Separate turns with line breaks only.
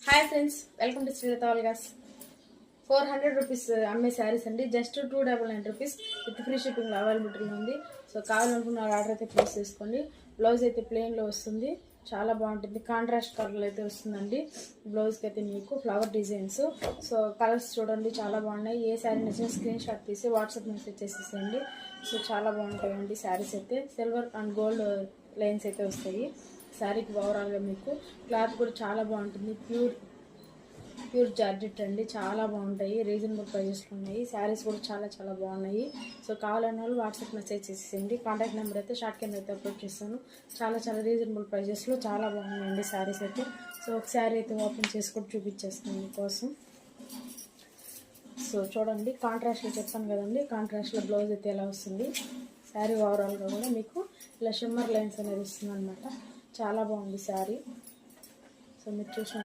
Hi friends, welcome to Srilatha ఆల్గాస్. 400 rupees అమ్మే శారీస్ అండి. Just 299 rupees with free shipping అవైలబిలిటీలో ఉంది. సో కావాలనుకున్న ఆర్డర్ అయితే ప్లేస్ చేసుకోండి. బ్లౌజ్ అయితే ప్లెయిన్లో వస్తుంది, చాలా బాగుంటుంది. కాంట్రాస్ట్ కలర్లో అయితే వస్తుందండి. బ్లౌజ్కి అయితే మీకు ఫ్లవర్ డిజైన్స్. సో కలర్స్ చూడండి, చాలా బాగున్నాయి. ఏ శారీ నచ్చిన స్క్రీన్ షాట్ తీసి వాట్సాప్ మెసేజ్ చేసేసేయండి. సో చాలా బాగుంటాయండి శారీస్ అయితే. సిల్వర్ అండ్ గోల్డ్ లైన్స్ అయితే వస్తాయి శారీకి. ఓవరాల్గా మీకు క్లాత్ కూడా చాలా బాగుంటుంది. ప్యూర్ జార్జెట్ అండి, చాలా బాగుంటాయి. రీజనబుల్ ప్రైజెస్లో ఉన్నాయి. శారీస్ కూడా చాలా బాగున్నాయి. సో కావాలన్న వాళ్ళు వాట్సాప్ మెసేజ్ చేసేయండి. కాంటాక్ట్ నెంబర్ అయితే షార్ట్ కింద అయితే అప్లోడ్ చేస్తాను. చాలా రీజనబుల్ ప్రైజెస్లో చాలా బాగున్నాయండి శారీస్ అయితే. సో ఒక శారీ అయితే ఓపెన్ చేసి కూడా చూపించేస్తాను మీకోసం. సో చూడండి, కాంట్రాస్ట్లో చెప్పాను కదండి, కాంట్రాస్ట్లో బ్లౌజ్ అయితే ఎలా వస్తుంది. శారీ ఓవరాల్గా కూడా మీకు ఇలా షిమ్మర్ లైన్స్ అనేది వస్తుంది అనమాట. చాలా బాగుంది శారీ. సో మీరు చూసిన